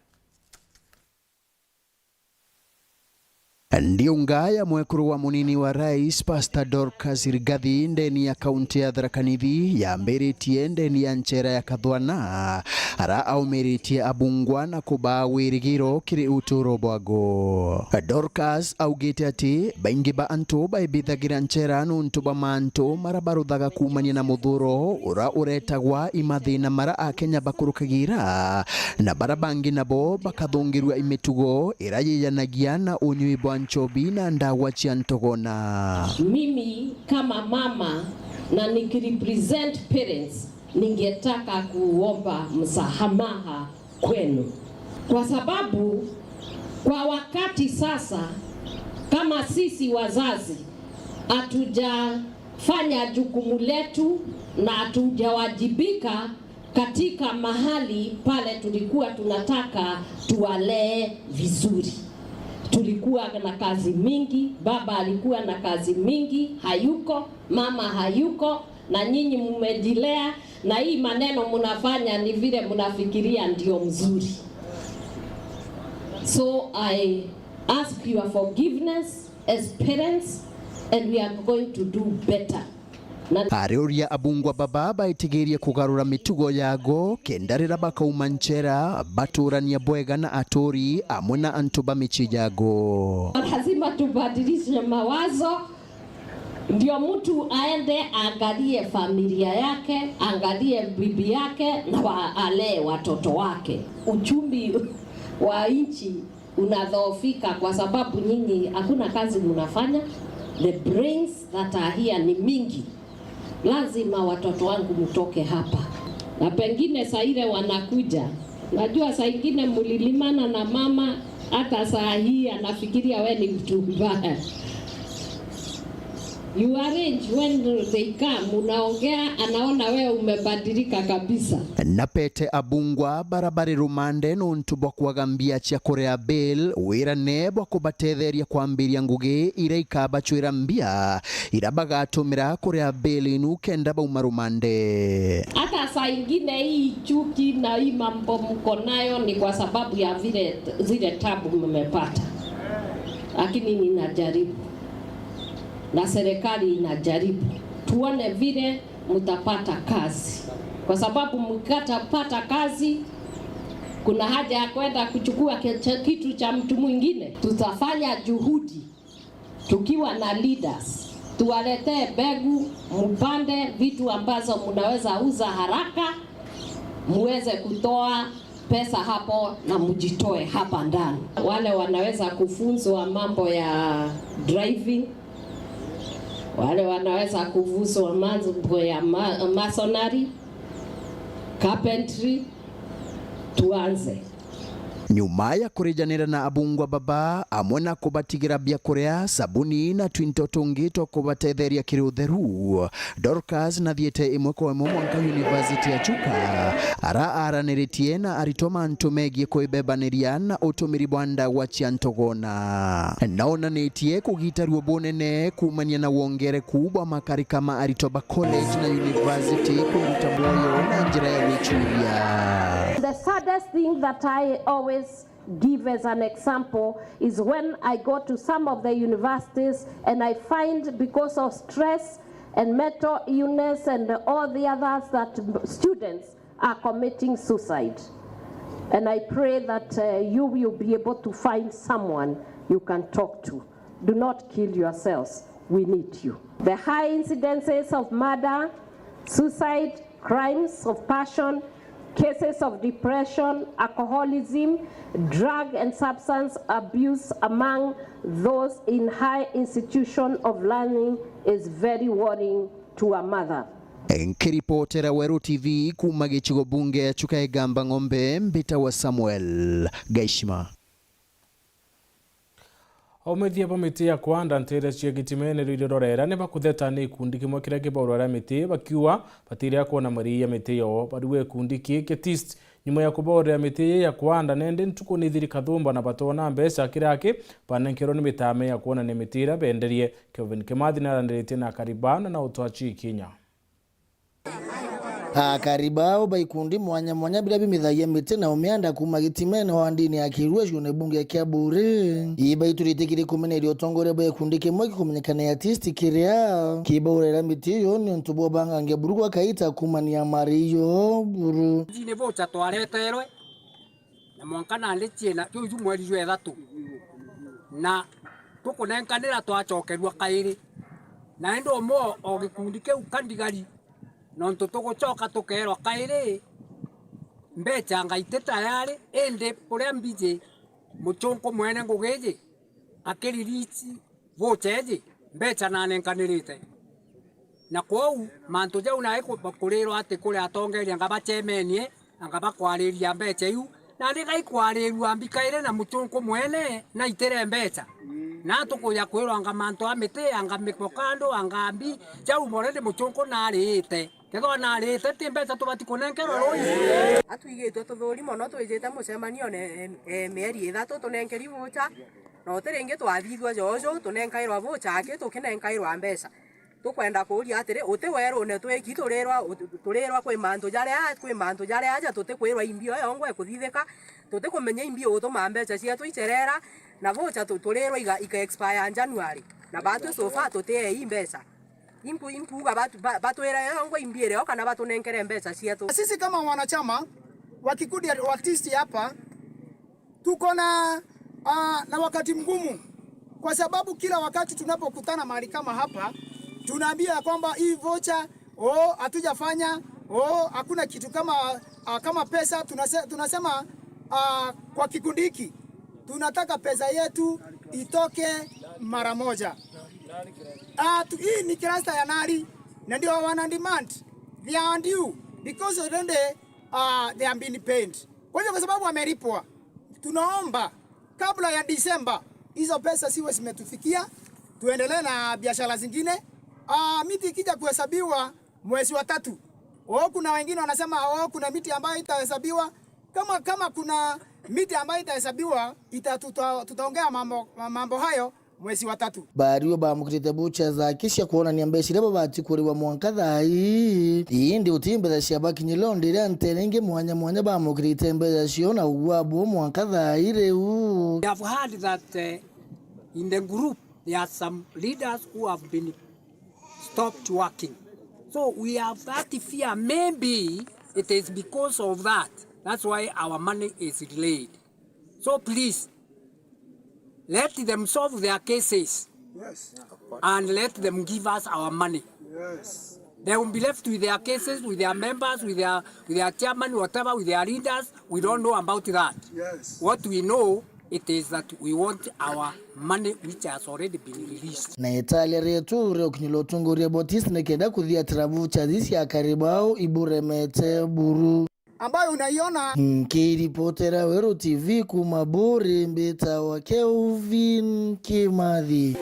Ndio ngaya mwekuru wa munini wa rais Pastor Dorcas Rigathi ndeni ya kaunti ya Tharaka Nithi ya mberitie ndeni ya nchera ya kathwana ara aumeritie abungwa na kubawirigiro kiri uturo bwago. Dorcas augite ati baingi ba antu baibithagira nchera nuntu ba mantu marabaruthaga kumania na muthuro ura uretagwa imathina mara a Kenya bakurukagira na barabangi nabo bakathungirwa imitugo irayiyanagia na unyui bwa nchobi na ndawa cia ntogona. Mimi kama mama na nikirepresent parents ningetaka kuomba msamaha kwenu kwa sababu kwa wakati sasa kama sisi wazazi hatujafanya jukumu letu na hatujawajibika katika mahali pale tulikuwa tunataka tuwalee vizuri. Tulikuwa na kazi mingi, baba alikuwa na kazi mingi, hayuko, mama hayuko, na nyinyi mmejilea, na hii maneno mnafanya ni vile mnafikiria ndio mzuri. So I ask your forgiveness as parents and we are going to do better. Arioria abungwa baba baitigirie kugarura mitugo yago kendarira bakauma nchera baturania bwega na atori amwe na antu bamichi yago. Lazima tubadilishe mawazo ndio mtu aende angalie familia yake, angalie bibi yake na alee watoto wake. Uchumi wa nchi unadhoofika kwa sababu nyinyi hakuna kazi mnafanya. The brains that are here ni mingi. Lazima watoto wangu mtoke hapa. Na pengine saa ile wanakuja Najua saa ingine mlilimana na mama, hata saa hii anafikiria wewe ni mtu mbaya. You arrange when they come, unaongea, anaona wewe umebadilika kabisa. Na Pete Abungwa barabara rumande nuntu bwa kwagambia cia Korea Bill wira nebwa kubatetheria kwambiria ngugi ira ikabachwira mbia ira bagatumira Korea Bill inu kenda bauma rumande. Hata saa ingine hii chuki na hii mambo mko nayo ni kwa sababu ya zile tabu mmepata. Lakini ninajaribu. Na serikali inajaribu. Tuone vile mtapata kazi. Kwa sababu mkatapata kazi, kuna haja ya kwenda kuchukua kitu cha mtu mwingine. Tutafanya juhudi tukiwa na leaders. Tuwaletee mbegu, mpande vitu ambazo mnaweza uza haraka, muweze kutoa pesa hapo na mjitoe hapa ndani. Wale wanaweza kufunzwa mambo ya driving, wale wanaweza kuvuzwa mambo ya masonary, carpentry, tuanze. Nyuma ya kurejanira na Abungwa baba amwe na kubatigira bia Korea sabuni na twinto tungi to kubatetheria kirutheru. Dorcas na thiete imwe kwa imwe Mwanka University ya Chuka araniritie na aritoma ntumegie kuibebaniria na utumiri bwanda wa Chiantogona. Naona netie kugitarwo bonene kumania na wongere kubwa makari kama Aritoba College na University kuruta moyo na njira ya wichuria. The saddest thing that I always give as an example is when I go to some of the universities and I find, because of stress and mental illness and all the others, that students are committing suicide. And I pray that you will be able to find someone you can talk to. Do not kill yourselves. We need you. The high incidences of murder, suicide, crimes of passion, cases of depression, alcoholism, drug and substance abuse among those in high institution of learning is very worrying to a mother. Nkiripotera Weru TV kuma gichigo bunge Chukaigamba Ng'ombe Mbita wa Samuel Gaishima. Omethia pamiti ya kwanda ntere cia gitimene rirorera ne bakutheta ni kundi kimwe kira kiborora miti bakiwa batire kuona maria miti yo baduwe kundi kitist nyuma ya kuborera miti ya kwanda nende ntuko ni thiri Kathumba na batona mbesa kirake panenkero ni mitame ya kuona ni mitira benderie Kevin Kimathi na randerete na Karibana na Utwachi Kenya. Karibao baikundi mwanya bila bimithaia miti na umeanda kuma gitimene wa ndini ya Kirua shune bunge ya Kiabure. Iba ituritikiri kumene iliotongore baikundi kimwe kikumenyekana ya artisti kiria kiborera miti yo ni ntubo banga ngeburugu akaita kumani ya Mario buru. Jine vocha twareterwe na mwankana letie na tuju mweri jwe thatu na tukunenkanira twachokerwa kairi na endo mo ogikundi ke ukandigari nonto tugucoka tukerwa kairi mbecha ngaite tayari ende kuria mbije muchonko mwene ngugeje akiririchi vocheje mbecha nanenkanirite na kwau manto jau nae kurirwa ati kuria atongeria ngabachemenie ngabakwariria mbecha iu na ndigai kwarirwa mbikaire na muchonko mwene na itere mbecha na tukuya kwirwa ngamanto amite angamikokando angambi jau morende muchonko narite Kego na rete timbecha tubati kunenkero roi atwigitwe tuthuri mono twijite mucemanio ne mieri ithatu tunenkeri vocha no terenge twathithwa jojo tunenkairwa vocha ake tukinenkairwa mbeca tukwenda kuria atire utiwerwo ne twiki turirwa kwi mantu jare aja tutikwirwa imbio yongo ekuthithika tutikumenya imbio utuma mbeca cia twicerera na vocha turirwa ika expire January na batu sofa tutie mbeca impu batuera yangu imbiere kana batu nenkere mbecha cietu. Sisi kama wanachama wa kikundi ya artisti hapa tuko na wakati mgumu, kwa sababu kila wakati tunapokutana mahali kama hapa tunaambia kwamba hii vocha hatujafanya hakuna kitu kama pesa. Tunasema kwa kikundi hiki tunataka pesa yetu itoke mara moja. Hii ni kirasta ya nari na ndio wana demand. They are due because already they have been paid. Kwa hivyo kwa sababu wamelipwa, tunaomba kabla ya Disemba hizo pesa siwe zimetufikia, tuendelee na biashara zingine. Miti ikija kuhesabiwa mwezi wa 3. Kuna wengine wanasema kuna miti ambayo itahesabiwa. Kama kuna miti ambayo itahesabiwa, tutaongea mambo hayo mwezi wa 3. Bario ba mukirite bucha za kisha kuona ni ambeshire babati kuri wa mwankadhai indi utimbe za shabaki nyilondire antelenge mwanya ba mukirite mbeza shiona uwabu mwankadhai reu. We have heard that in the group there are some leaders who have been stopped working. So we have that fear, maybe it is because of that. That's why our money is delayed. So please, let them solve their cases. Yes. And let them give us our money. Yes. They will be left with their cases, with their members, with their chairman, whatever, with their leaders. We don't know about that. Yes. What we know, it is that we want our money which has already been released. Na Italia retu reoknilotunguria Botista nekenda kuthia travucha zisi ya karibao iburemete buru. Ambayo unaiona Kiripotera Wero TV kumabore mbeta wa Kelvin Kimathi.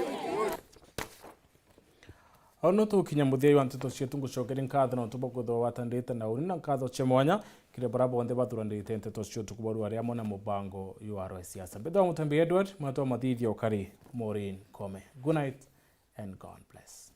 Ono tu kinyamuthia wa nteto cietu ngucokera nkatho no tubogotho watandite na uri na nkatho chemwanya kire barabo onde bathurandite nteto cietu kuboru aria mona mubango URO siasa. Betho mutambi Edward mwato mathithio kari Maureen Kome. Good night and God bless.